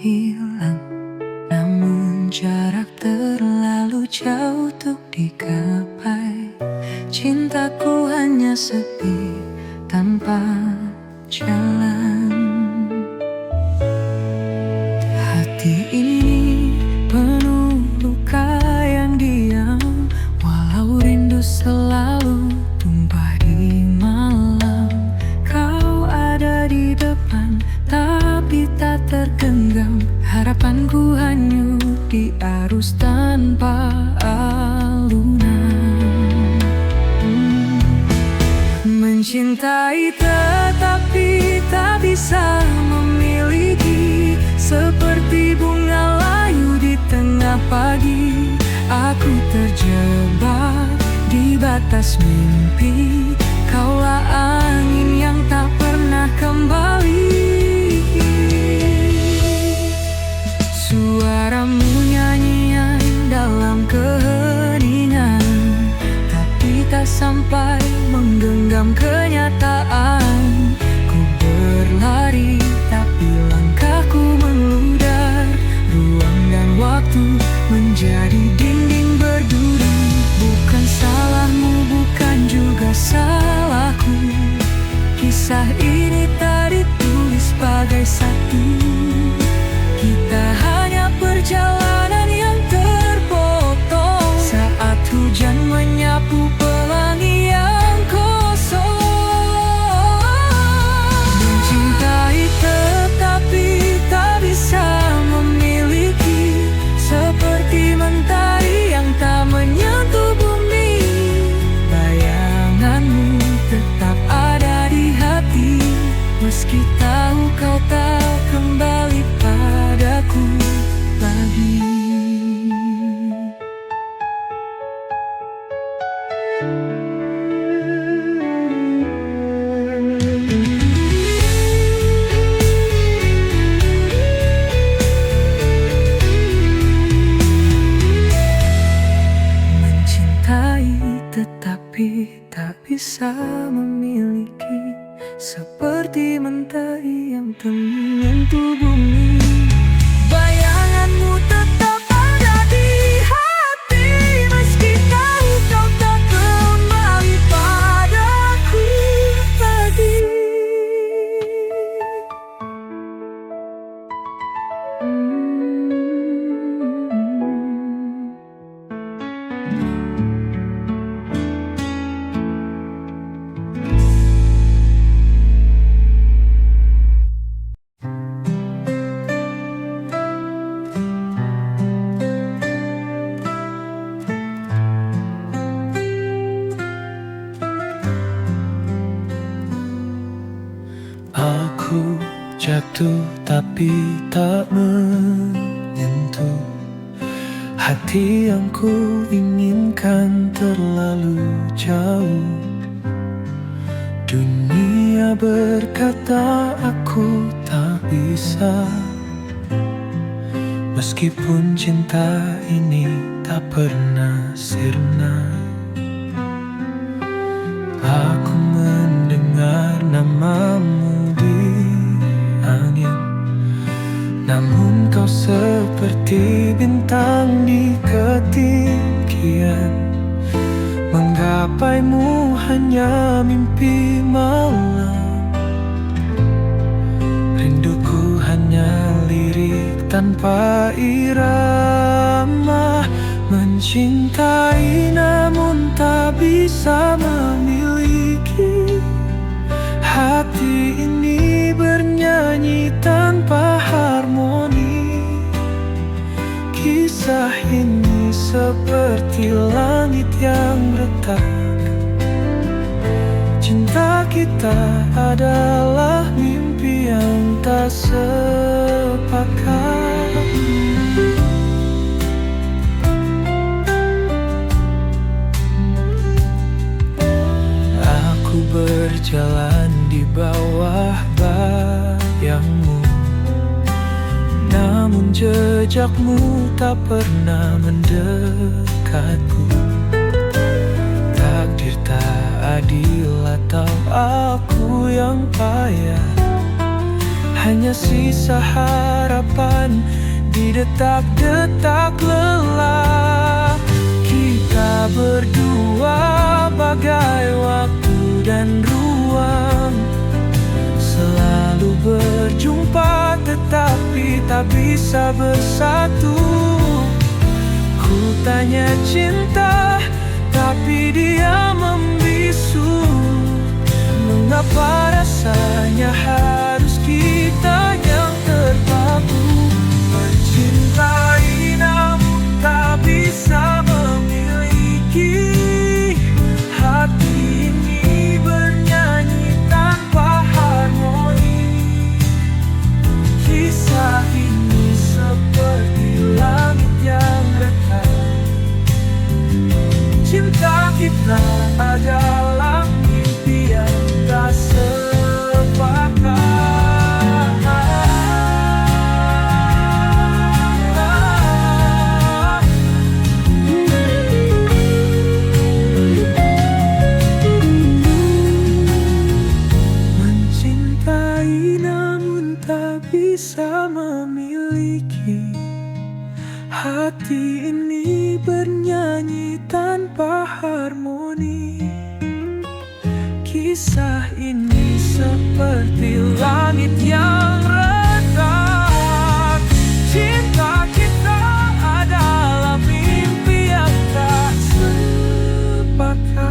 hilang, namun jarak terlalu jauh untuk digapai. Cintaku hanya sepi tanpa jalan. Hati ini penuh luka yang diam, walau rindu selalu tumpah di malam. Kau ada di depan, tapi tak tergenggam. Harapanku hanyut di arus tanpa alunan. Mencintai tetapi tak bisa memiliki, seperti bunga layu di tengah pagi. Aku terjebak di batas mimpi, kaulah angin yang tak pernah kembali. Suaramu nyanyian dalam keheningan, tapi tak sampai menggenggam kenyataan. Ku berlari tapi langkahku meludar, ruang dan waktu menjadi dinding berduri. Bukan salahmu, bukan juga salahku, kisah ini tak ditulis sebagai satu. Kita hanya perjalanan yang terpotong saat hujan menyapu pelangi yang kosong. Mencintai tetapi tak bisa memiliki, seperti mentari yang tak menyentuh bumi. Bayanganmu tetap ada di hati, meski tahu kau tak kembali padaku lagi. Mencintai tetapi tak bisa memiliki, seperti mentari yang menyentuh bumi. Bayanganmu tetap ada di hati, meski tahu kau tak kembali padaku lagi. Aku jatuh tapi tak menyentuh hati yang ku inginkan terlalu jauh. Dunia berkata aku tak bisa, meskipun cinta ini tak pernah sirna. Aku mendengar namamu di angin, namun kau seperti bintang di ketinggian. Menggapaimu hanya mimpi malam, rinduku hanya lirik tanpa irama. Mencintai namun tak bisa memiliki, hati ini bernyanyi tanpa harmoni. Kisah ini seperti langit yang retak, cinta kita adalah mimpi yang tak sepakat. Berjalan di bawah bayangmu, namun jejakmu tak pernah mendekatku. Takdir tak adil atau aku yang payah, hanya sisa harapan di detak-detak lelah. Kita berdua bagai waktu dan ruang, selalu berjumpa tetapi tak bisa bersatu. Ku tanya cinta, tapi dia membisu. Mengapa rasanya harus kita yang terpaku? Mencintai namun tak bisa memiliki. Hati ini bernyanyi tanpa harmoni. Kisah ini seperti langit yang retak. Cinta kita adalah mimpi yang tak sepakat. Mencintai namun tak bisa memiliki. Hati ini bernyanyi tanpa harmoni. Kisah ini seperti langit yang retak. Cinta kita adalah mimpi yang tak sepakat.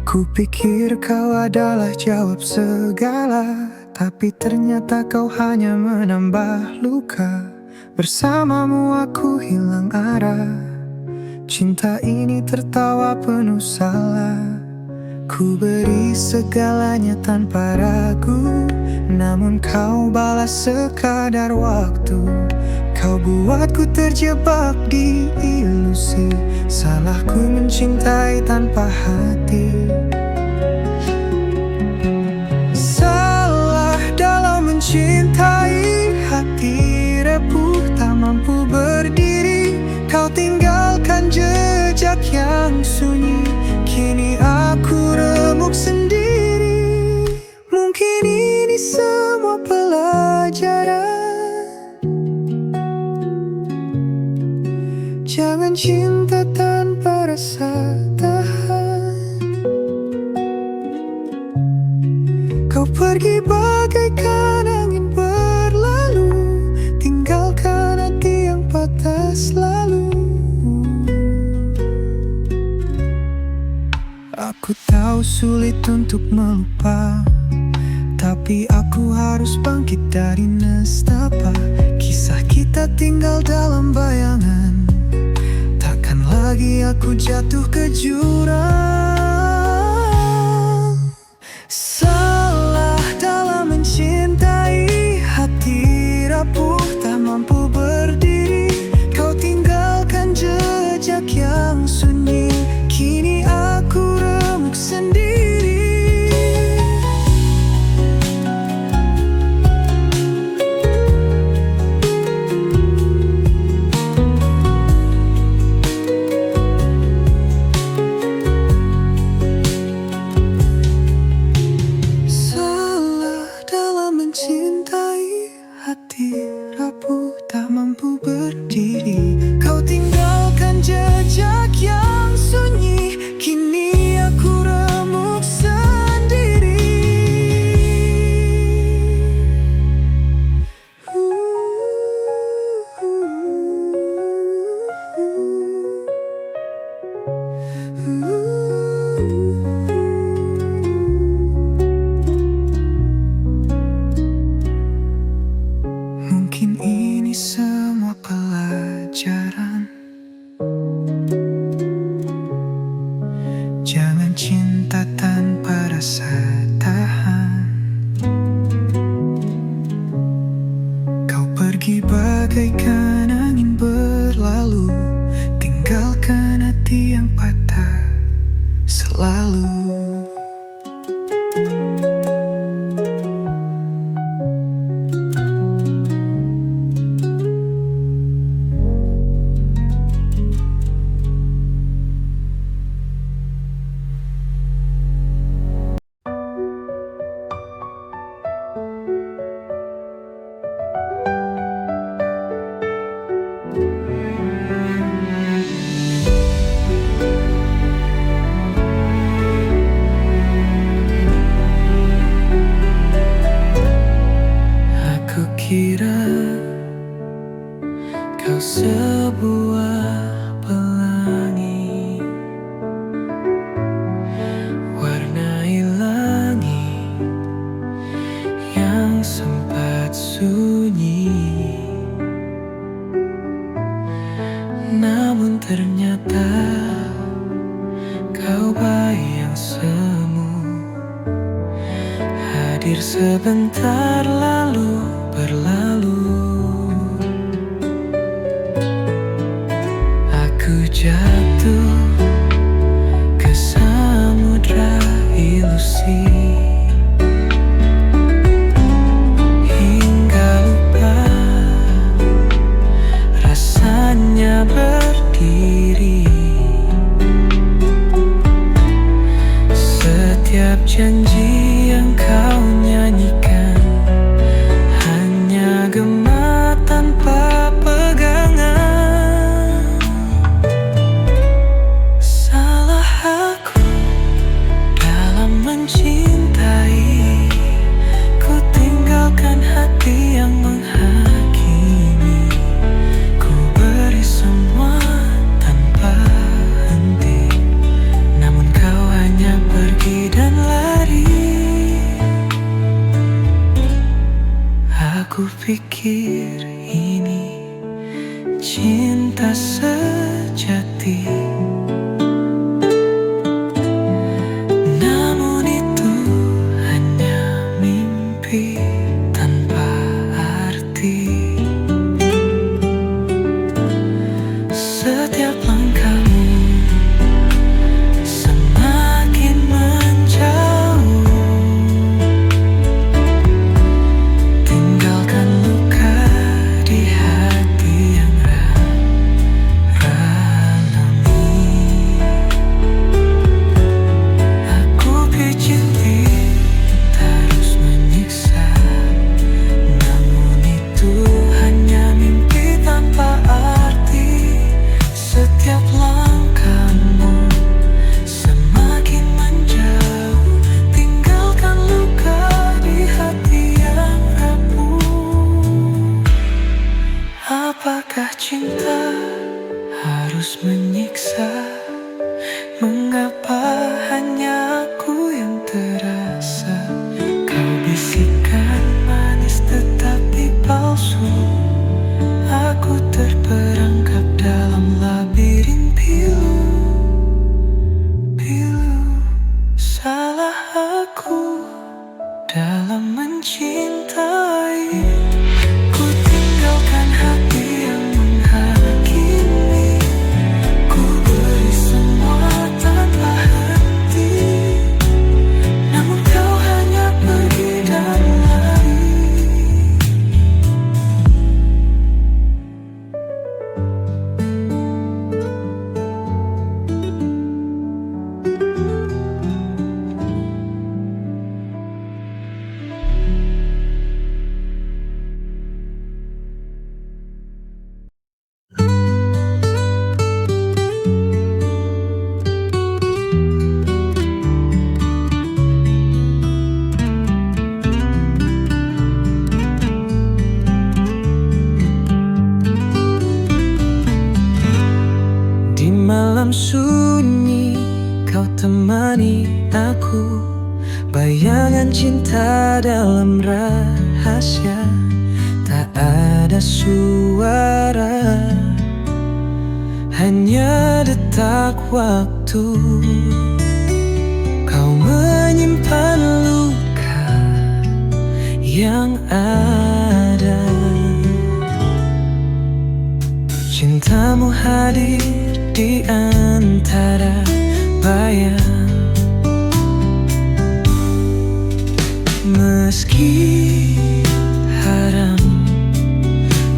Kupikir kau adalah jawab segala, tapi ternyata kau hanya menambah luka. Bersamamu aku hilang arah. Cinta ini tertawa penuh salah. Ku beri segalanya tanpa ragu, namun kau balas sekadar waktu. Kau buatku terjebak di ilusi. Salahku mencintai tanpa hati. Salah dalam mencintai, hati repuh tak mampu berdiri. Kau tinggalkan jejak yang sunyi, kini aku remuk sendiri. Mungkin ini semua pelajaran. Jangan cinta tanpa rasa tahan. Kau pergi bagaikan angin berlalu, tinggalkan hati yang patah selalu. Aku tahu sulit untuk melupa, tapi aku harus bangkit dari nestapa. Kisah kita tinggal dalam bayangan, takkan lagi aku jatuh ke jurang. Salah dalam mencintai, hati rapuh tak mampu berdiri. Kau tinggalkan jejak yang sunyi, kini aku remuk sendiri. bagaikan angin berlalu, tinggalkan hati yang patah selalu. Kira kau sebuah pelangi, warnai langit yang sempat sunyi. Namun ternyata kau bayang semu, hadir sebentar lalu berlalu. Aku jatuh ke samudra ilusi, hingga lupa rasanya berdiri. Setiap janji yang kau nyanyikan hanya gema tanpa pegangan. Salah aku dalam mencintai, ku tinggalkan hati yang menghakimi. Ku beri semua tanpa henti, namun kau hanya pergi dan lari. Aku pikir ini cinta sejati, namun itu hanya mimpi tanpa arti. Setiap langkahmu semakin menjauh, tinggalkan luka di hati yang ralami. Aku picinti terus menyiksa, namun itu hanya mimpi tanpa arti. Setiap langkahmu semakin menjauh, tinggalkan luka di hati yang rapuh. Apakah cinta harus menyiksa? Mengapa hanya aku yang terasa? Kau bisikan manis tetapi palsu. Aku terperangkap dalam labirin pilu. Salah aku dalam mencintai, ku tinggalkan hati yang menghakimi. Ku beri semua tanpa henti, namun kau hanya pergi dan lari. Di malam sunyi kau temani aku, bayangan cinta dalam rahasia. Tak ada suara, hanya detak waktu. Kau menyimpan luka yang ada. Cintamu hadir di antara bayang. Meski haram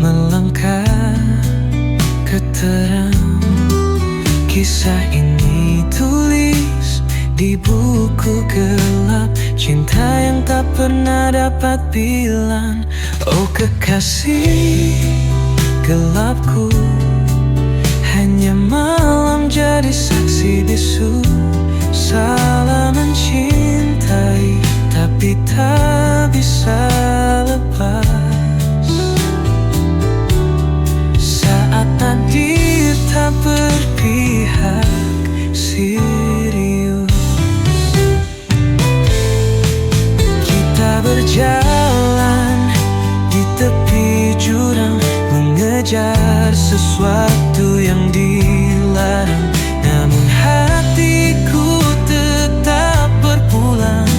melangkah ke terang, kisah ini tulis di buku gelap. Cinta yang tak pernah dapat bilang. Oh kekasih gelapku, hanya malam jadi saksi bisu. Salah mencintai tapi tak bisa lepas. Saat takdir tak berpihak serius, kita berjalan di tepi jurang, mengejar sesuatu yang dilarang. Namun hatiku tetap berpulang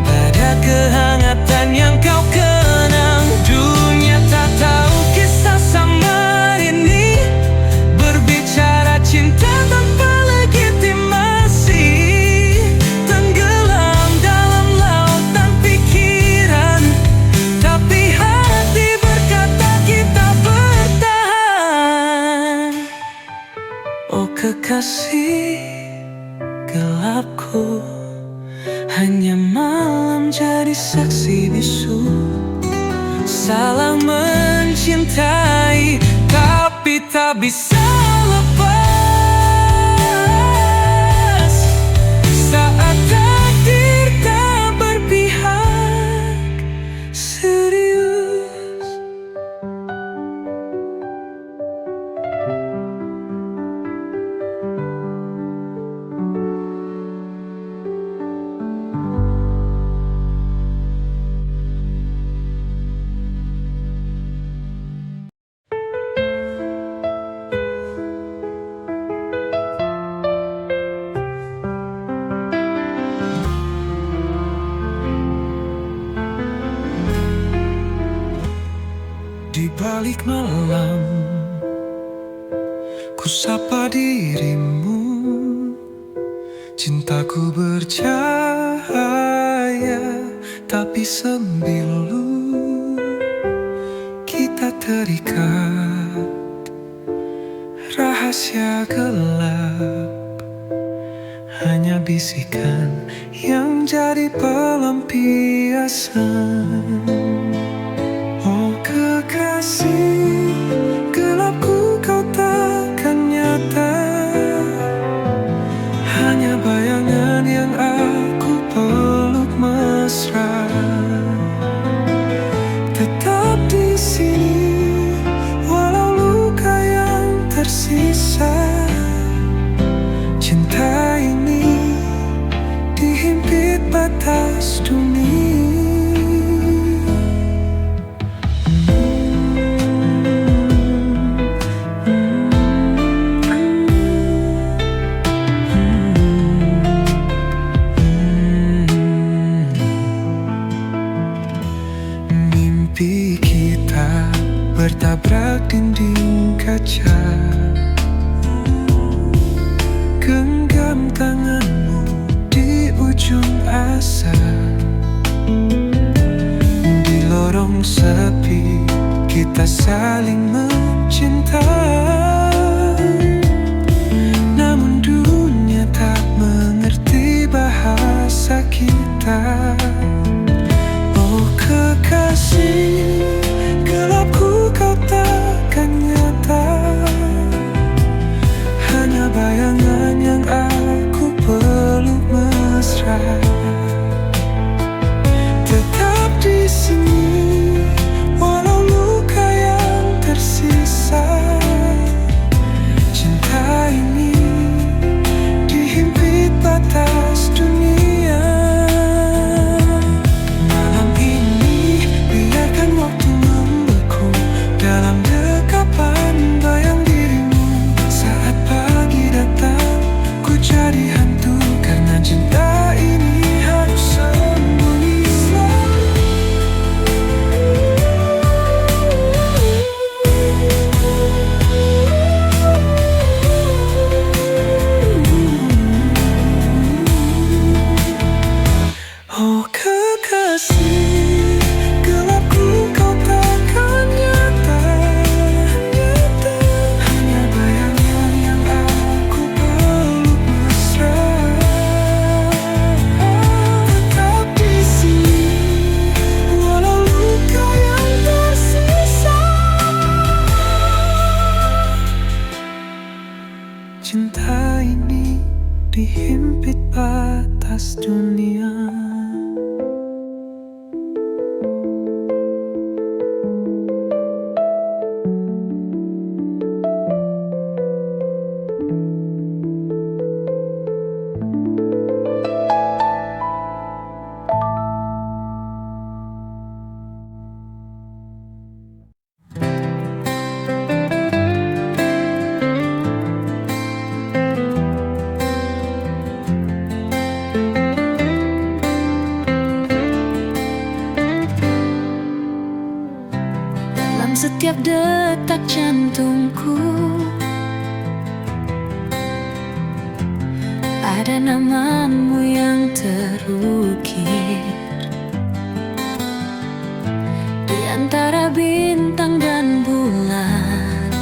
pada kehangatan yang kau kenang. Dunia tak tahu kisah samar ini, berbicara cinta tanpa legitimasi. Tenggelam dalam lautan pikiran, tapi hati berkata kita bertahan. Oh kekasih gelapku, hanya malam jadi saksi bisu. Salah mencintai tapi tak bisa lepas. Saat takdir tak berpihak serius. Di balik malam, ku sapa dirimu. Cintaku bercahaya, tapi sembilu. Kita terikat, rahasia gelap. Hanya bisikan yang jadi pelampiasan. Oh kekasih gelapku, kau takkan nyata. Hanya bayangan yang aku peluk mesra. Tetap di sini walau luka yang tersisa. Cinta ini dihimpit batas dunia. Mimpi kita bertabrak dinding kaca. Genggam tanganmu di ujung asa. Di lorong sepi kita saling mencinta. Namun dunia tak mengerti bahasa kita. Oh kekasih gelapku, kau takkan nyata. Hanya bayangan yang aku peluk mesra. Tetap di sini walau luka yang tersisa. Cinta ini dihimpit batas dunia. kasih, gelapku kau takkan nyata. Hanya bayangan yang aku peluk mesra. Tetap di sini, walau luka yang tersisa. Cinta ini dihimpit batas dunia. Dalam setiap detak jantungku ada namamu yang terukir di antara bintang dan bulan.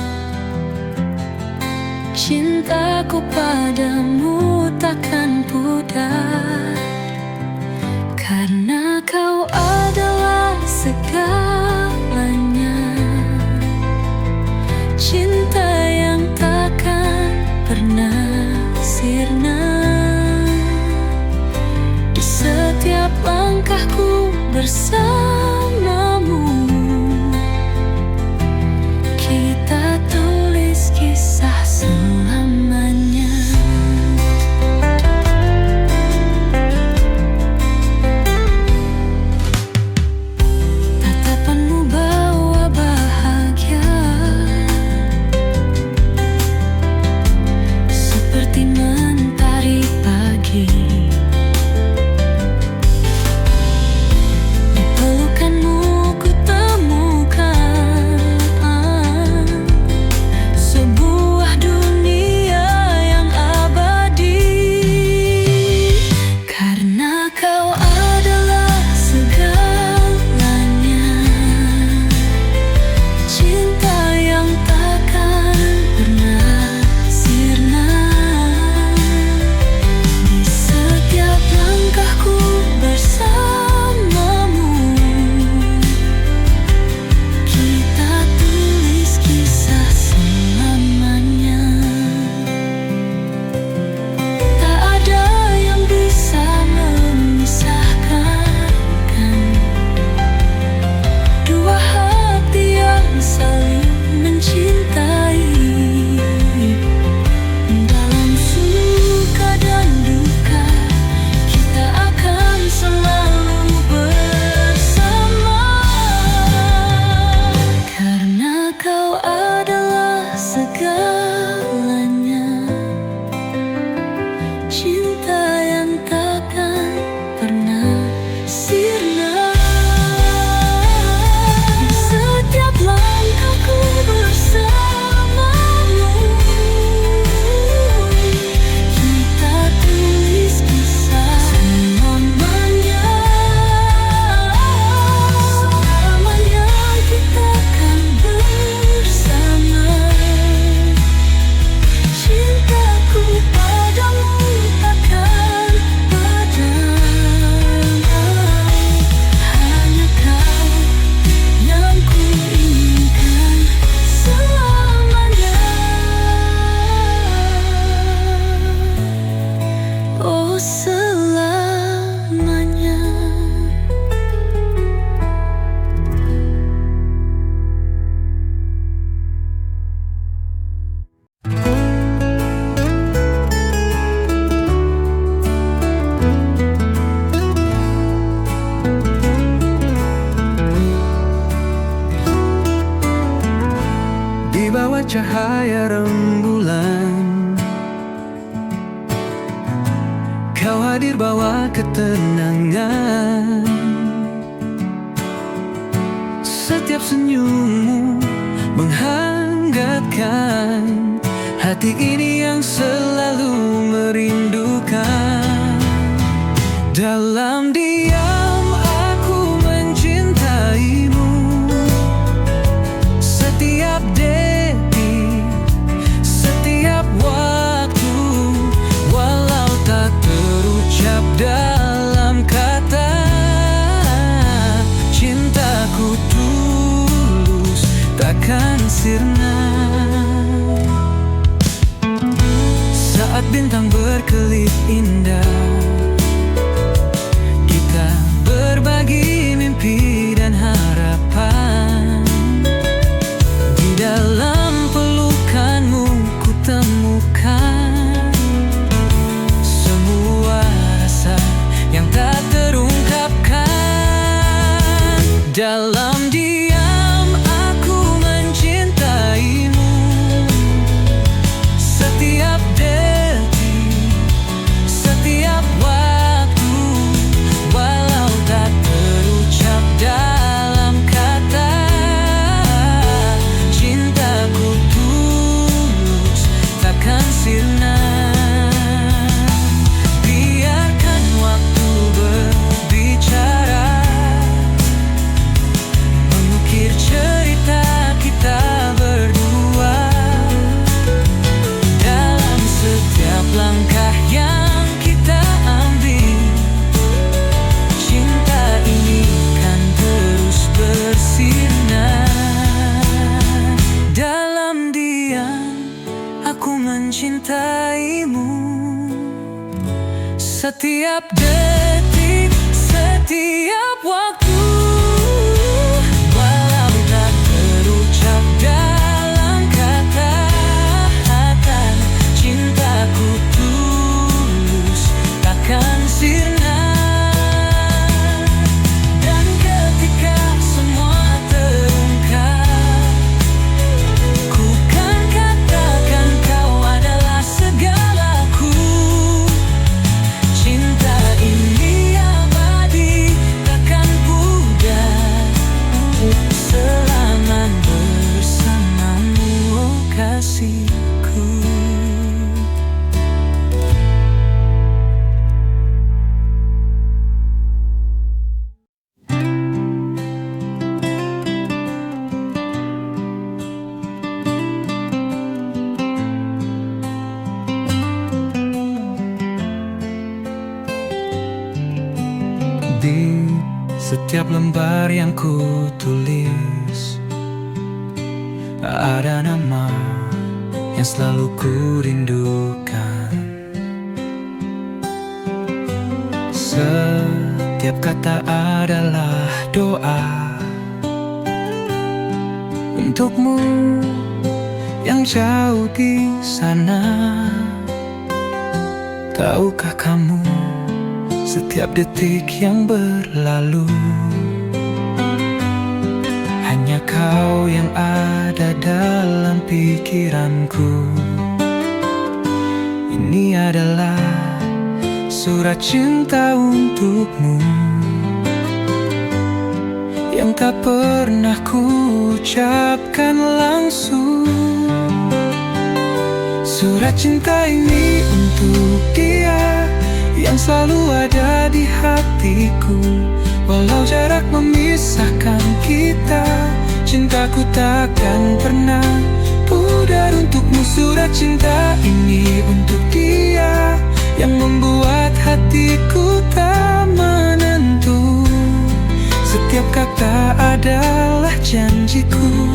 Cintaku padamu takkan pudar, karena kau adalah segalanya. Cinta yang takkan pernah sirna. Di setiap langkahku bersamamu, kita tulis kisah selamanya. Tatapanmu bawa bahagia, seperti mentari pagi. Di pelukanmu ku temukan sebuah dunia yang abadi. Karena kau adalah segalanya. Cinta yang takkan pernah sirna. Di setiap langkahku bersamamu, kita tulis kisah selamanya. Tak ada yang bisa memisahkan dua hati yang saling mencintai. Dalam suka dan duka, kita akan selalu bersama. Karena kau adalah segalanya. Cinta yang takkan pernah sirna. Di setiap langkahku bersamamu, kita tulis kisah selamanya. Selamanya kita akan bersama. Cintaku padamu takkan padam. Hanya kau yang ku inginkan selamanya. Oh, selamanya. Di bawah cahaya rembulan, kau hadir bawa ketenangan. Setiap senyummu menghangatkan hati ini yang selalu merindukan. Dalam diam aku sirna. Saat bintang berkelip indah, kita berbagi mimpi dan harapan. Di dalam pelukanmu ku temukan semua rasa yang tak terungkapkan. Dalam diam aku mencintaimu, setiap detik, setiap waktu, walau tak terucap dalam kata. Cintaku tulus, takkan sirna. Biarkan waktu berbicara, mengukir cerita kita berdua. Dalam setiap langkah yang kita ambil, cinta ini kan terus bersinar. Dalam diam aku mencintaimu, setiap detik, setiap waktu, walau tak terucap dalam kata-kata. Cintaku tulus, takkan sirna. Dan ketika semua terungkap, ku kan katakan kau adalah segalaku. Cinta ini abadi, takkan pudar, selama bersamamu, oh kasihku. Di setiap lembar yang ku tulis, ada nama yang selalu ku rindukan. Setiap kata adalah doa untukmu yang jauh di sana. Tahukah kamu, setiap detik yang berlalu, hanya kau yang ada dalam pikiranku. Ini adalah surat cinta untukmu yang tak pernah ku ucapkan langsung. Surat cinta ini untuk dia yang selalu ada di hatiku. Walau jarak memisahkan kita, cintaku takkan pernah pudar untukmu. Surat cinta ini untuk dia yang membuat hatiku tak menentu. Setiap kata adalah janjiku,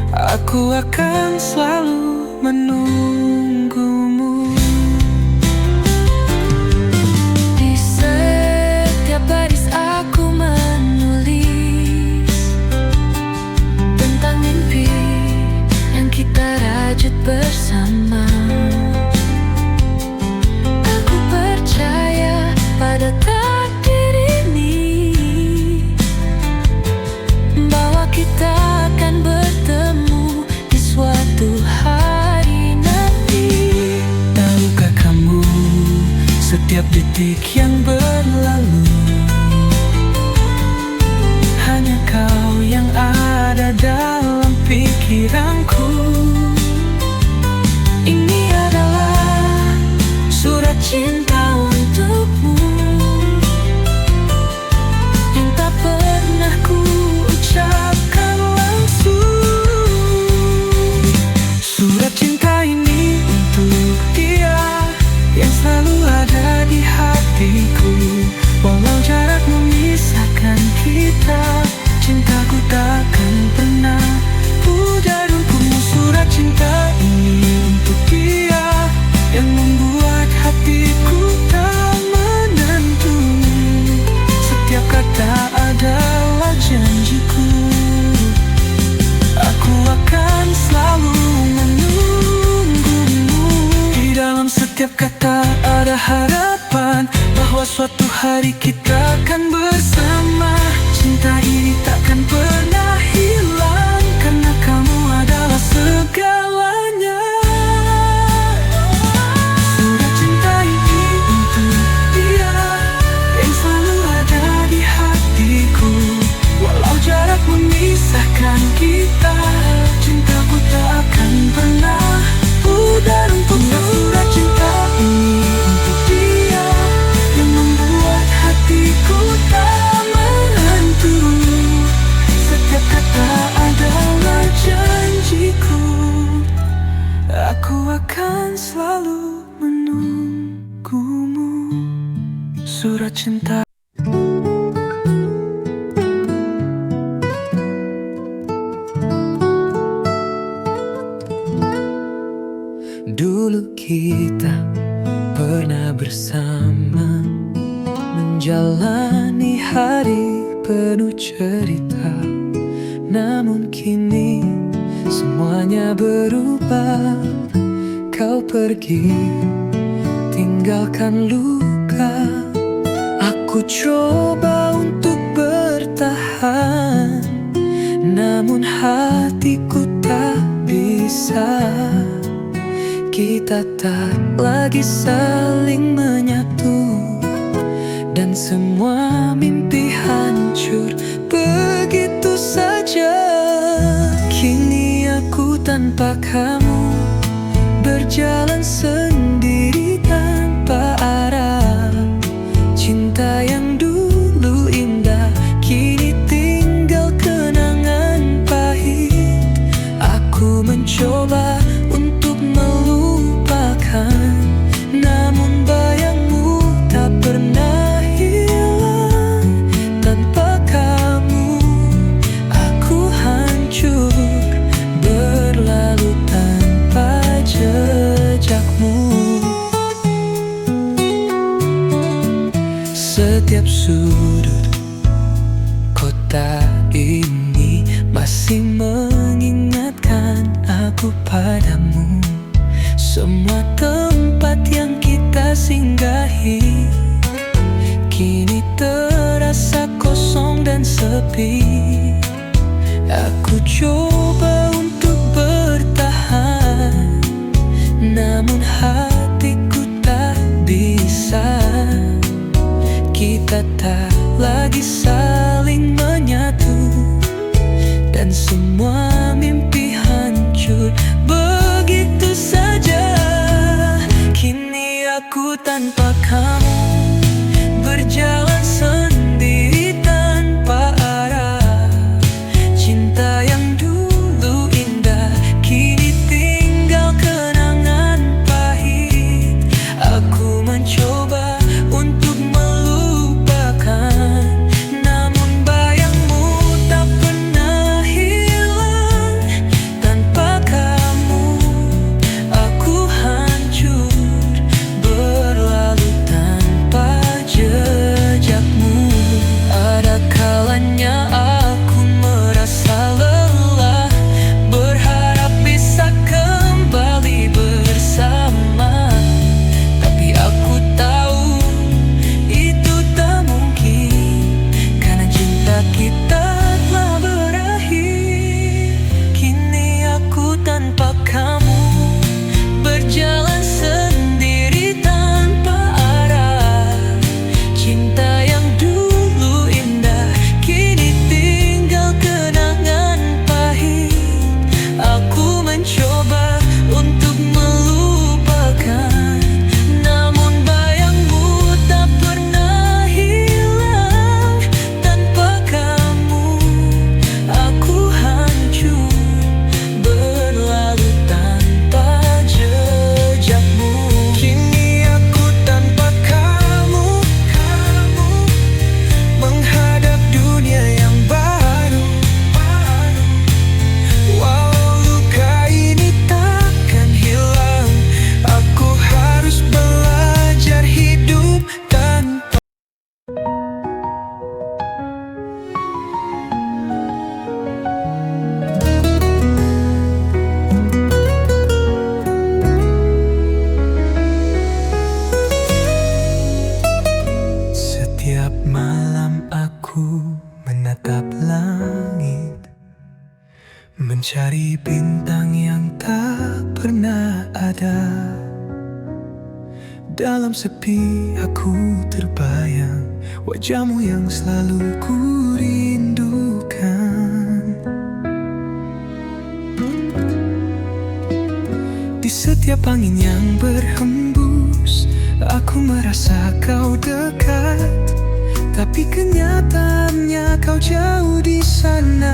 aku akan selalu menunggumu. Di setiap baris aku menulis tentang mimpi yang kita rajut bersama. Aku percaya pada takdir ini, bahwa kita akan bertemu di suatu hari nanti. Tahukah kamu, setiap detik yang berlalu, hanya kau yang ada dalam pikiranku. Ini adalah surat cinta untukmu yang tak pernah ku ucapkan langsung. Surat cinta ini untuk dia yang selalu ada di hati. kata adalah janjiku. Aku akan selalu menunggumu. Di dalam setiap kata ada harapan bahwa suatu hari kita akan bersama. Cinta ini takkan pernah hilang, karena kamu adalah segalanya. Surat cinta ini untuk dia yang selalu ada di hatiku. Walau jarak memisahkan kita, cintaku tak akan pernah pudar untukmu. Surat cinta ini untuk dia yang membuat hatiku tak menentu. Setiap kata adalah janjiku. Aku akan selalu menunggumu. Surat cinta. Dulu kita pernah bersama, menjalani hari penuh cerita. Namun kini semuanya berubah. Kau pergi, tinggalkan luka. Aku coba untuk bertahan, namun hatiku tak bisa. Kita tak lagi saling menyatu, dan semua mimpi hancur begitu saja. Kini aku tanpa kamu, berjalan sendiri tanpa arah. Cinta yang dulu indah kini tinggal kenangan pahit. Aku mencoba untuk melupakan, namun bayangmu tak pernah hilang. Tanpa kamu aku hancur, berlalu tanpa jejakmu. Setiap sudut kota ini masih mengingatkan aku padamu. Semua tempat yang kita singgahi kini terasa kosong dan sepi. Aku coba untuk bertahan, namun hatiku tak bisa. Kita tak lagi saling menyatu, dan semua mimpi hancur begitu saja. Kini aku tanpa kamu, berjalan sendiri tanpa arah. Cinta yang dulu indah kini tinggal kenangan pahit. Aku mencoba untuk melupakan, namun bayangmu tak pernah hilang. Tanpa kamu aku hancur, berlalu tanpa mencari bintang yang tak pernah ada. Dalam sepi aku terbayang wajahmu yang selalu ku rindukan. Di setiap angin yang berhembus, aku merasa kau dekat, tapi kenyataannya kau jauh di sana.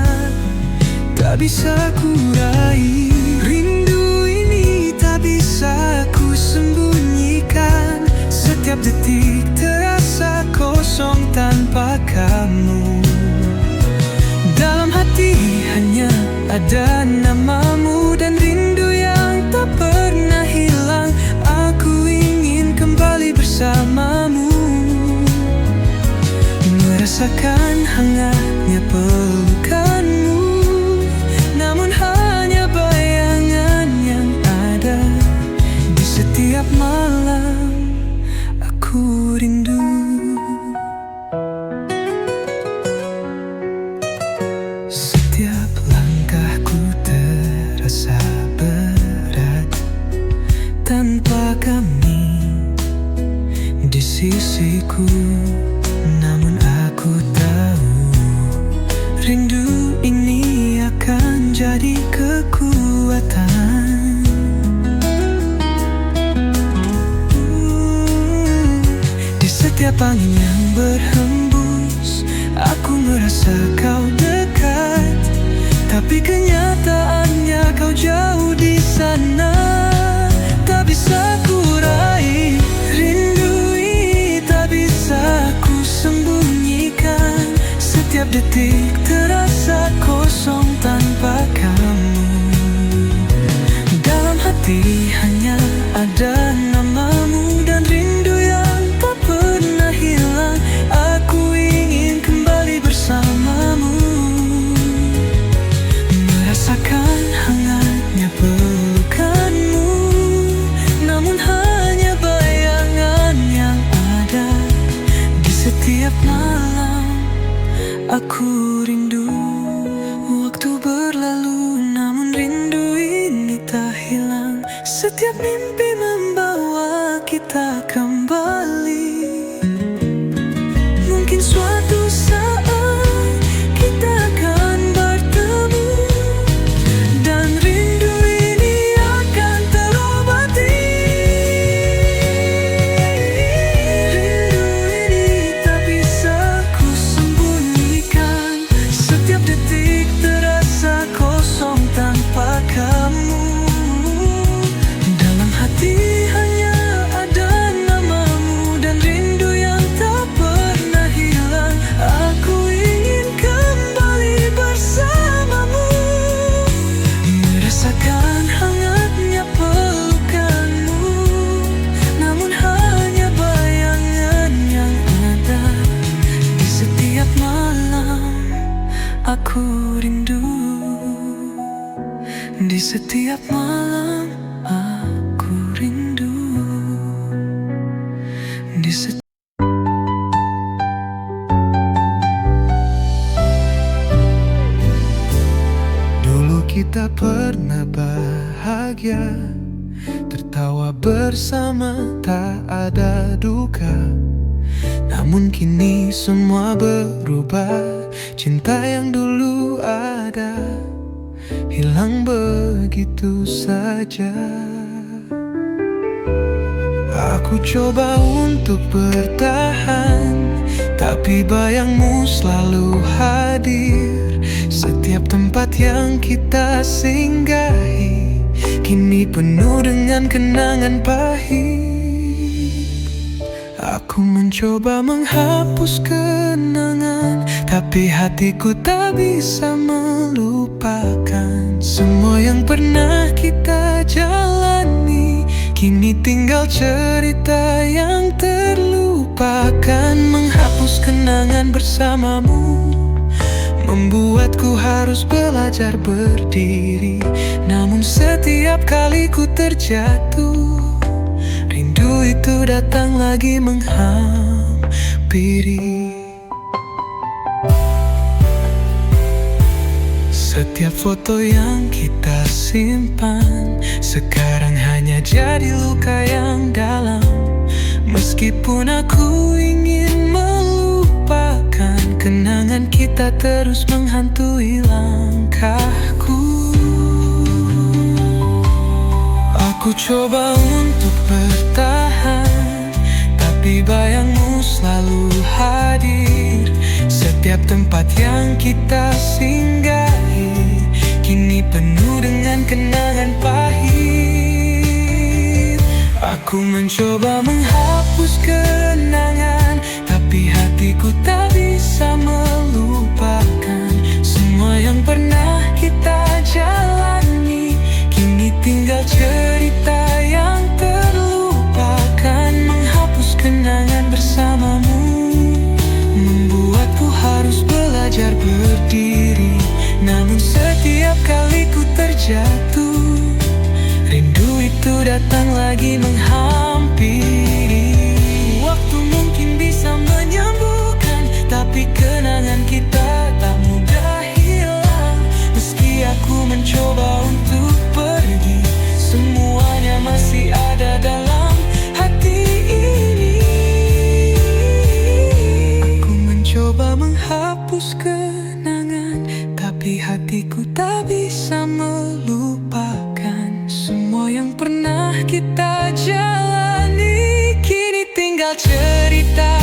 Tak bisa ku raih rindu ini, tak bisa ku sembunyikan. Setiap detik terasa kosong tanpa kamu. Dalam hati hanya ada namamu dan rindu yang tak pernah hilang. Aku ingin kembali bersamamu, merasakan hangatnya pelukanmu. Namun hanya bayangan yang ada. Di setiap malam aku rindu. Setiap langkahku terasa berat tanpa kami di sisiku. Namun aku tahu rindu ini akan jadi kekuatan. Di setiap angin yang berhembus, aku merasa kau dekat, tapi kenyataannya kau jauh di sana. Tak bisa ku raih rindu ini, tak bisa ku sembunyikan. Setiap detik terasa kosong tanpa kamu. Dalam hati hanya ada namamu dan rindu yang tak pernah hilang. Aku ingin kembali bersamamu, merasakan hangatnya pelukanmu. Namun hanya bayangan yang ada. Di setiap malam aku rindu. Waktu berlalu namun rindu ini tak hilang. Setiap mimpi membawa kita kembali. Mungkin suatu saat kita akan bertemu, dan rindu ini akan terobati. Rindu ini tak bisa ku sembunyikan. Setiap detik terasa kosong tanpa kamu. Dalam hati hanya ada namamu dan rindu yang tak pernah hilang. Aku ingin kembali bersamamu, merasakan hangatnya pelukanmu. Namun hanya bayangan yang ada. Di setiap malam aku rindu. Di setiap malam aku rindu. Di setiap Dulu kita pernah bahagia, tertawa bersama, tak ada duka. Namun kini semua berubah. Cinta yang dulu ada hilang begitu saja. Aku coba untuk bertahan, tapi bayangmu selalu hadir. Setiap tempat yang kita singgahi kini penuh dengan kenangan pahit. Aku mencoba menghapus kenangan, tapi hatiku tak bisa melupakan. Semua yang pernah kita jalani kini tinggal cerita yang terlupakan. Menghapus kenangan bersamamu membuatku harus belajar berdiri. Namun setiap kali ku terjatuh, rindu itu datang lagi menghampiri. Setiap foto yang kita simpan sekarang hanya jadi luka yang dalam. Meskipun aku ingin melupakan, kenangan kita terus menghantui langkahku. Aku coba untuk bertahan, tapi bayangmu selalu hadir. Setiap tempat yang kita singgahi kini penuh dengan kenangan pahit. Aku mencoba menghapus kenangan, tapi hatiku tak bisa melupakan. Semua yang pernah kita jalani kini tinggal cerita yang terlupakan. Menghapus kenangan bersamamu membuatku harus belajar berdiri. Namun setiap kali ku terjatuh, rindu itu datang lagi menghampiri. Waktu mungkin bisa menyembuhkan, tapi kenangan kita tak mudah hilang. Meski aku mencoba untuk pergi, semuanya masih ada dalam hati ini. Aku mencoba menghapus kenangan, tapi hatiku tak bisa melupakan. Semua yang pernah kita jalani kini tinggal cerita